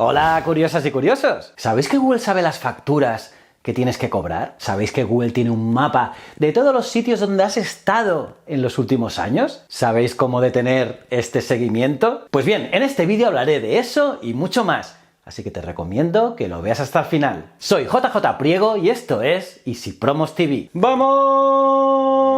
Hola, curiosas y curiosos. ¿Sabéis que Google sabe las facturas que tienes que cobrar? ¿Sabéis que Google tiene un mapa de todos los sitios donde has estado en los últimos años? ¿Sabéis cómo detener este seguimiento? Pues bien, en este vídeo hablaré de eso y mucho más. Así que te recomiendo que lo veas hasta el final. Soy JJ Priego y esto es Easy Promos TV. ¡Vamos!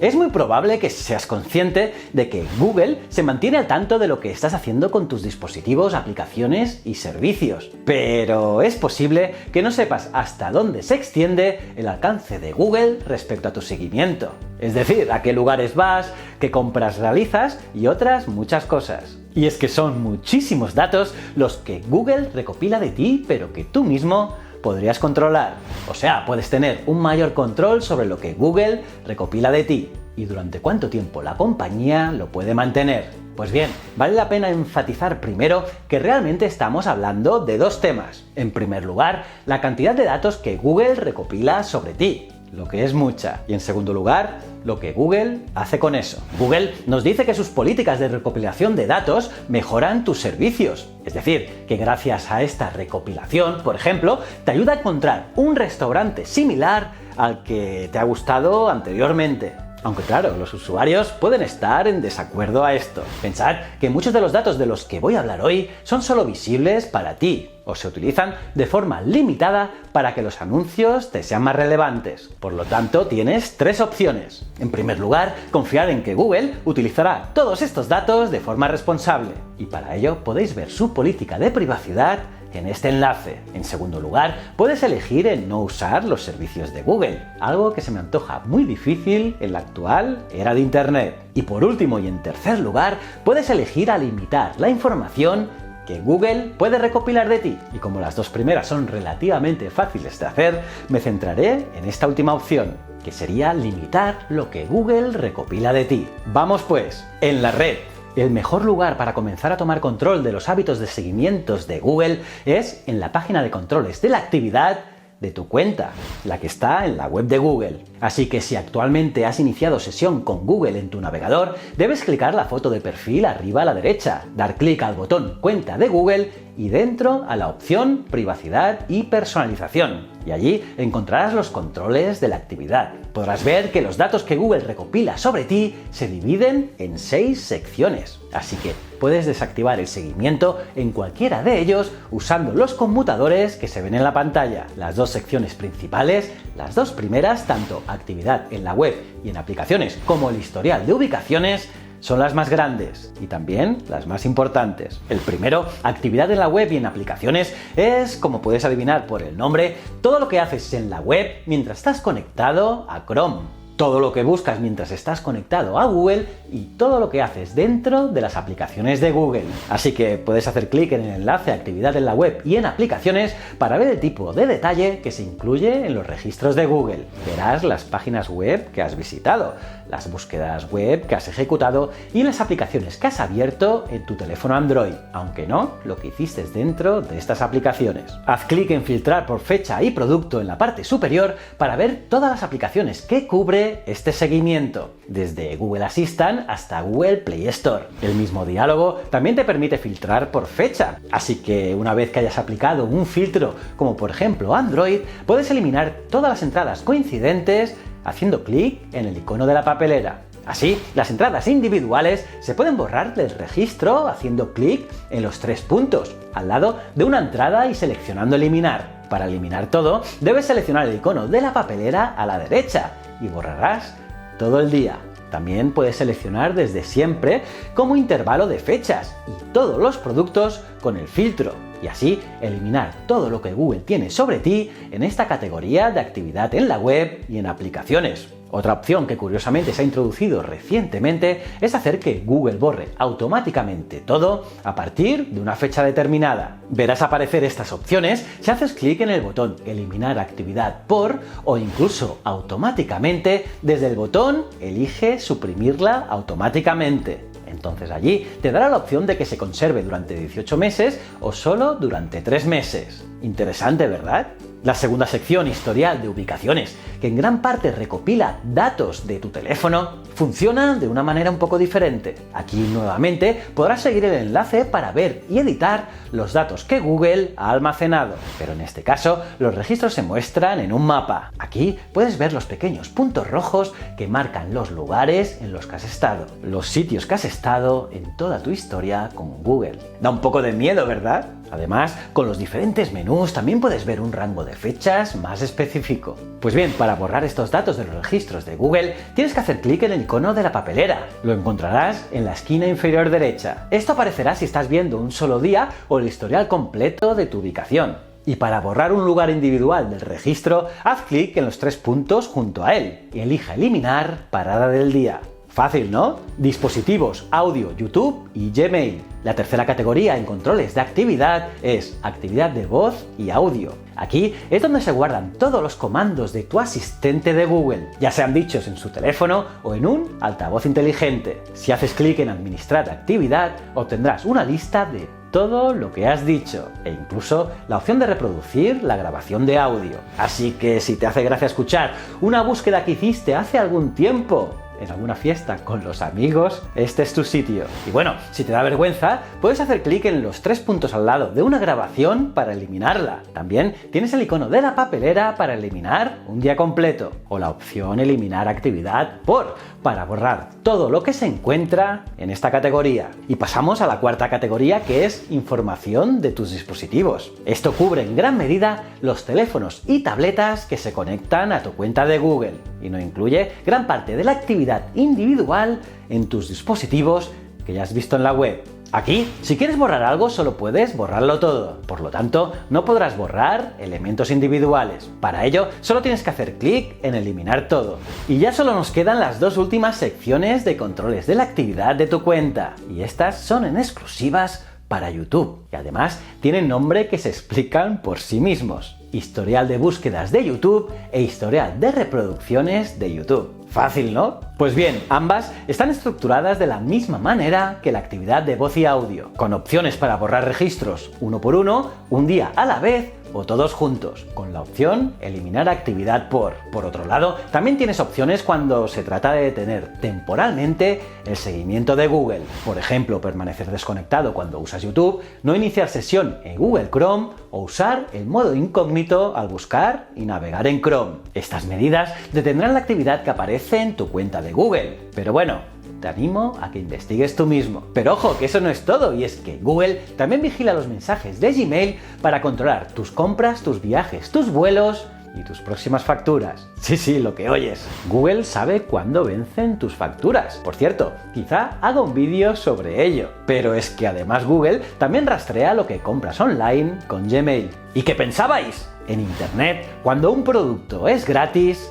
Es muy probable que seas consciente de que Google se mantiene al tanto de lo que estás haciendo con tus dispositivos, aplicaciones y servicios. Pero es posible que no sepas hasta dónde se extiende el alcance de Google respecto a tu seguimiento. Es decir, a qué lugares vas, qué compras realizas y otras muchas cosas. Y es que son muchísimos datos los que Google recopila de ti, pero que tú mismo podrías controlar. O sea, puedes tener un mayor control sobre lo que Google recopila de ti y durante cuánto tiempo la compañía lo puede mantener. Pues bien, vale la pena enfatizar primero que realmente estamos hablando de dos temas. En primer lugar, la cantidad de datos que Google recopila sobre ti, lo que es mucha. Y en segundo lugar, lo que Google hace con eso. Google nos dice que sus políticas de recopilación de datos mejoran tus servicios. Es decir, que gracias a esta recopilación, por ejemplo, te ayuda a encontrar un restaurante similar al que te ha gustado anteriormente. Aunque claro, los usuarios pueden estar en desacuerdo a esto. Pensad que muchos de los datos de los que voy a hablar hoy son solo visibles para ti, o se utilizan de forma limitada para que los anuncios te sean más relevantes. Por lo tanto, tienes tres opciones. En primer lugar, confiar en que Google utilizará todos estos datos de forma responsable. Y para ello podéis ver su política de privacidad en este enlace. En segundo lugar, puedes elegir en no usar los servicios de Google, algo que se me antoja muy difícil en la actual era de Internet. Y por último y en tercer lugar, puedes elegir a limitar la información que Google puede recopilar de ti. Y como las dos primeras son relativamente fáciles de hacer, me centraré en esta última opción, que sería limitar lo que Google recopila de ti. Vamos pues, en la red. El mejor lugar para comenzar a tomar control de los hábitos de seguimientos de Google es en la página de controles de la actividad de tu cuenta, la que está en la web de Google. Así que si actualmente has iniciado sesión con Google en tu navegador, debes clicar la foto de perfil arriba a la derecha, dar clic al botón Cuenta de Google y dentro a la opción Privacidad y Personalización. Y allí encontrarás los controles de la actividad. Podrás ver que los datos que Google recopila sobre ti se dividen en 6 secciones. Así que puedes desactivar el seguimiento en cualquiera de ellos usando los conmutadores que se ven en la pantalla. Las dos secciones principales, las dos primeras, tanto actividad en la web y en aplicaciones como el historial de ubicaciones, son las más grandes y también las más importantes. El primero, actividad en la web y en aplicaciones, es, como puedes adivinar por el nombre, todo lo que haces en la web mientras estás conectado a Chrome. Todo lo que buscas mientras estás conectado a Google y todo lo que haces dentro de las aplicaciones de Google. Así que puedes hacer clic en el enlace Actividad en la web y en aplicaciones para ver el tipo de detalle que se incluye en los registros de Google. Verás las páginas web que has visitado, las búsquedas web que has ejecutado y las aplicaciones que has abierto en tu teléfono Android, aunque no lo que hiciste dentro de estas aplicaciones. Haz clic en Filtrar por fecha y producto en la parte superior para ver todas las aplicaciones que cubre este seguimiento, desde Google Assistant hasta Google Play Store. El mismo diálogo también te permite filtrar por fecha, así que una vez que hayas aplicado un filtro, como por ejemplo Android, puedes eliminar todas las entradas coincidentes haciendo clic en el icono de la papelera. Así, las entradas individuales se pueden borrar del registro haciendo clic en los 3 puntos, al lado de una entrada y seleccionando eliminar. Para eliminar todo, debes seleccionar el icono de la papelera a la derecha y borrarás todo el día. También puedes seleccionar desde siempre como intervalo de fechas y todos los productos con el filtro y así eliminar todo lo que Google tiene sobre ti en esta categoría de actividad en la web y en aplicaciones. Otra opción que curiosamente se ha introducido recientemente es hacer que Google borre automáticamente todo a partir de una fecha determinada. Verás aparecer estas opciones si haces clic en el botón Eliminar actividad por o incluso automáticamente desde el botón Elige suprimirla automáticamente. Entonces allí te dará la opción de que se conserve durante 18 meses o solo durante 3 meses. Interesante, ¿verdad? La segunda sección, historial de ubicaciones, que en gran parte recopila datos de tu teléfono, funciona de una manera un poco diferente. Aquí nuevamente podrás seguir el enlace para ver y editar los datos que Google ha almacenado, pero en este caso los registros se muestran en un mapa. Aquí puedes ver los pequeños puntos rojos que marcan los lugares en los que has estado, los sitios que has estado en toda tu historia con Google. Da un poco de miedo, ¿verdad? Además, con los diferentes menús también puedes ver un rango de fechas más específico. Pues bien, para borrar estos datos de los registros de Google, tienes que hacer clic en el icono de la papelera. Lo encontrarás en la esquina inferior derecha. Esto aparecerá si estás viendo un solo día o el historial completo de tu ubicación. Y para borrar un lugar individual del registro, haz clic en los 3 puntos junto a él y elija eliminar parada del día. Fácil, ¿no? Dispositivos, audio, YouTube y Gmail. La tercera categoría en controles de actividad es actividad de voz y audio. Aquí es donde se guardan todos los comandos de tu asistente de Google, ya sean dichos en su teléfono o en un altavoz inteligente. Si haces clic en administrar actividad, obtendrás una lista de todo lo que has dicho e incluso la opción de reproducir la grabación de audio. Así que si te hace gracia escuchar una búsqueda que hiciste hace algún tiempo, en alguna fiesta con los amigos, este es tu sitio. Y bueno, si te da vergüenza, puedes hacer clic en los 3 puntos al lado de una grabación para eliminarla. También tienes el icono de la papelera para eliminar un día completo, o la opción eliminar actividad por, para borrar todo lo que se encuentra en esta categoría. Y pasamos a la cuarta categoría, que es información de tus dispositivos. Esto cubre en gran medida los teléfonos y tabletas que se conectan a tu cuenta de Google y no incluye gran parte de la actividad individual en tus dispositivos que ya has visto en la web. Aquí, si quieres borrar algo, solo puedes borrarlo todo. Por lo tanto, no podrás borrar elementos individuales. Para ello, solo tienes que hacer clic en eliminar todo. Y ya solo nos quedan las 2 últimas secciones de controles de la actividad de tu cuenta. Y estas son en exclusivas para YouTube. Y además, tienen nombre que se explican por sí mismos. Historial de búsquedas de YouTube e historial de reproducciones de YouTube. Fácil, ¿no? Pues bien, ambas están estructuradas de la misma manera que la actividad de voz y audio, con opciones para borrar registros uno por uno, un día a la vez o todos juntos, con la opción eliminar actividad por. Por otro lado, también tienes opciones cuando se trata de detener temporalmente el seguimiento de Google. Por ejemplo, permanecer desconectado cuando usas YouTube, no iniciar sesión en Google Chrome o usar el modo incógnito al buscar y navegar en Chrome. Estas medidas detendrán la actividad que aparece en tu cuenta de Google. Pero bueno, te animo a que investigues tú mismo. Pero ojo, que eso no es todo, y es que Google también vigila los mensajes de Gmail para controlar tus compras, tus viajes, tus vuelos y tus próximas facturas. Sí, lo que oyes. Google sabe cuándo vencen tus facturas. Por cierto, quizá haga un vídeo sobre ello. Pero es que además Google también rastrea lo que compras online con Gmail. ¿Y qué pensabais? En Internet, cuando un producto es gratis,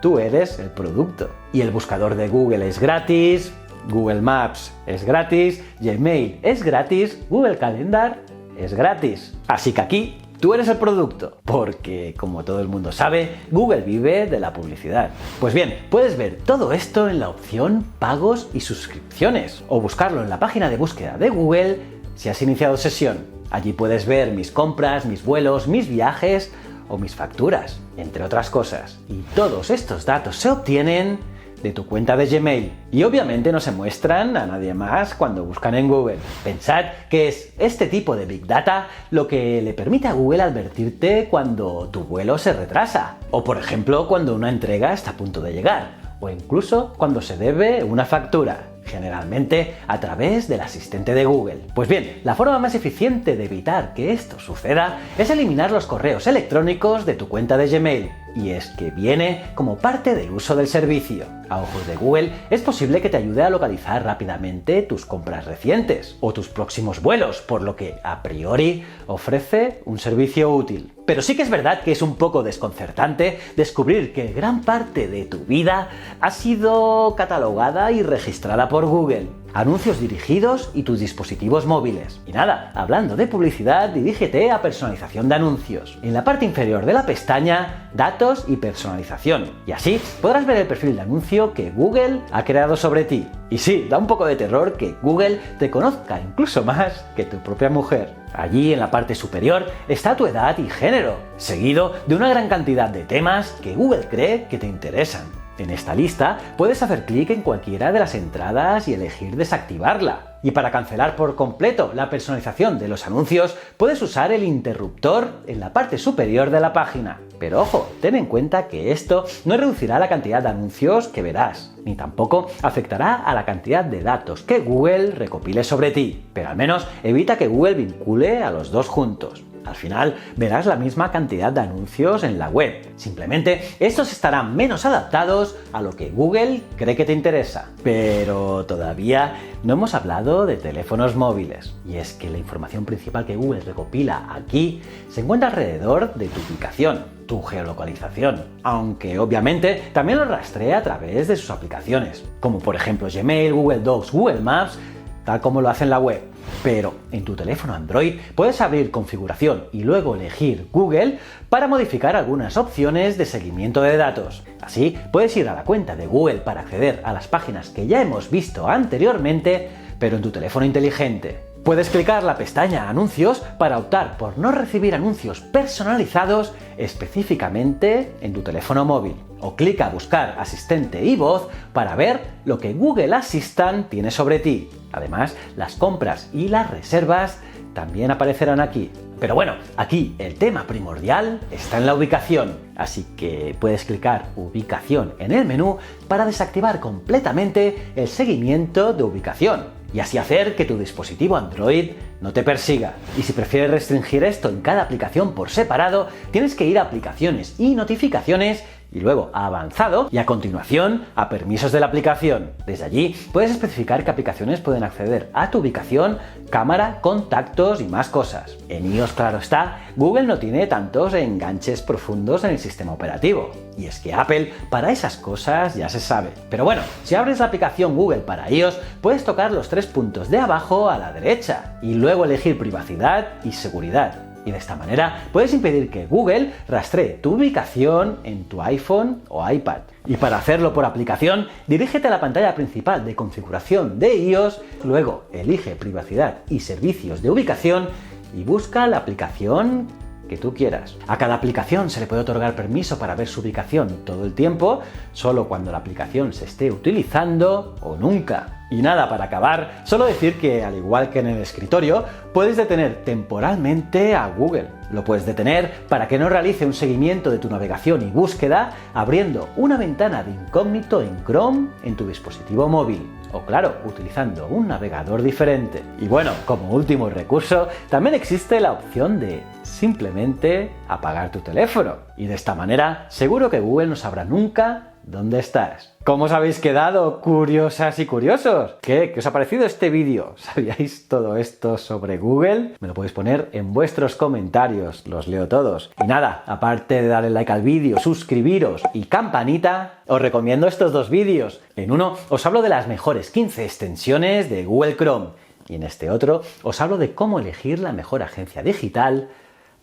tú eres el producto. Y el buscador de Google es gratis, Google Maps es gratis, Gmail es gratis, Google Calendar es gratis. Así que aquí tú eres el producto, porque como todo el mundo sabe, Google vive de la publicidad. Pues bien, puedes ver todo esto en la opción Pagos y suscripciones, o buscarlo en la página de búsqueda de Google si has iniciado sesión. Allí puedes ver mis compras, mis vuelos, mis viajes o mis facturas, entre otras cosas. Y todos estos datos se obtienen de tu cuenta de Gmail y obviamente no se muestran a nadie más cuando buscan en Google. Pensad que es este tipo de Big Data lo que le permite a Google advertirte cuando tu vuelo se retrasa, o por ejemplo cuando una entrega está a punto de llegar, o incluso cuando se debe una factura, generalmente a través del asistente de Google. Pues bien, la forma más eficiente de evitar que esto suceda es eliminar los correos electrónicos de tu cuenta de Gmail, y es que viene como parte del uso del servicio. A ojos de Google, es posible que te ayude a localizar rápidamente tus compras recientes o tus próximos vuelos, por lo que a priori ofrece un servicio útil. Pero sí que es verdad que es un poco desconcertante descubrir que gran parte de tu vida ha sido catalogada y registrada por Google. anuncios dirigidos y tus dispositivos móviles. Y nada, hablando de publicidad, dirígete a personalización de anuncios. En la parte inferior de la pestaña, datos y personalización. Y así podrás ver el perfil de anuncio que Google ha creado sobre ti. Y sí, da un poco de terror que Google te conozca incluso más que tu propia mujer. Allí en la parte superior está tu edad y género, seguido de una gran cantidad de temas que Google cree que te interesan. En esta lista puedes hacer clic en cualquiera de las entradas y elegir desactivarla. Y para cancelar por completo la personalización de los anuncios, puedes usar el interruptor en la parte superior de la página. Pero ojo, ten en cuenta que esto no reducirá la cantidad de anuncios que verás, ni tampoco afectará a la cantidad de datos que Google recopile sobre ti. Pero al menos evita que Google vincule a los dos juntos. Al final verás la misma cantidad de anuncios en la web. Simplemente estos estarán menos adaptados a lo que Google cree que te interesa. Pero todavía no hemos hablado de teléfonos móviles. Y es que la información principal que Google recopila aquí se encuentra alrededor de tu ubicación, tu geolocalización, aunque obviamente también lo rastrea a través de sus aplicaciones, como por ejemplo Gmail, Google Docs, Google Maps, tal como lo hace en la web. Pero en tu teléfono Android puedes abrir configuración y luego elegir Google para modificar algunas opciones de seguimiento de datos. Así puedes ir a la cuenta de Google para acceder a las páginas que ya hemos visto anteriormente, pero en tu teléfono inteligente. Puedes clicar la pestaña Anuncios para optar por no recibir anuncios personalizados específicamente en tu teléfono móvil. O clica Buscar asistente y voz para ver lo que Google Assistant tiene sobre ti. Además, las compras y las reservas también aparecerán aquí. Pero bueno, aquí el tema primordial está en la ubicación, así que puedes clicar Ubicación en el menú para desactivar completamente el seguimiento de ubicación y así hacer que tu dispositivo Android no te persiga. Y si prefieres restringir esto en cada aplicación por separado, tienes que ir a Aplicaciones y Notificaciones y luego a Avanzado y a continuación a Permisos de la aplicación. Desde allí puedes especificar qué aplicaciones pueden acceder a tu ubicación, cámara, contactos y más cosas. En iOS, claro está, Google no tiene tantos enganches profundos en el sistema operativo. Y es que Apple para esas cosas ya se sabe. Pero bueno, si abres la aplicación Google para iOS, puedes tocar los tres puntos de abajo a la derecha y luego elegir Privacidad y Seguridad. Y de esta manera puedes impedir que Google rastree tu ubicación en tu iPhone o iPad. Y para hacerlo por aplicación, dirígete a la pantalla principal de configuración de iOS, luego elige Privacidad y Servicios de ubicación y busca la aplicación que tú quieras. A cada aplicación se le puede otorgar permiso para ver su ubicación todo el tiempo, solo cuando la aplicación se esté utilizando o nunca. Y nada, para acabar, solo decir que, al igual que en el escritorio, puedes detener temporalmente a Google. Lo puedes detener para que no realice un seguimiento de tu navegación y búsqueda abriendo una ventana de incógnito en Chrome en tu dispositivo móvil. O claro, utilizando un navegador diferente. Y bueno, como último recurso, también existe la opción de simplemente apagar tu teléfono. Y de esta manera, seguro que Google no sabrá nunca dónde estás. ¿Cómo os habéis quedado, curiosas y curiosos? ¿Qué os ha parecido este vídeo? ¿Sabíais todo esto sobre Google? Me lo podéis poner en vuestros comentarios, los leo todos. Y nada, aparte de darle like al vídeo, suscribiros y campanita, os recomiendo estos dos vídeos. En uno os hablo de las mejores 15 extensiones de Google Chrome y en este otro os hablo de cómo elegir la mejor agencia digital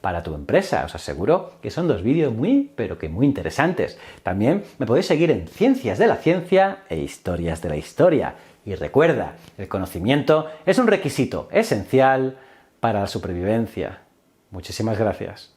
para tu empresa. Os aseguro que son dos vídeos muy interesantes. También me podéis seguir en Ciencias de la Ciencia e Historias de la Historia. Y recuerda, el conocimiento es un requisito esencial para la supervivencia. Muchísimas gracias.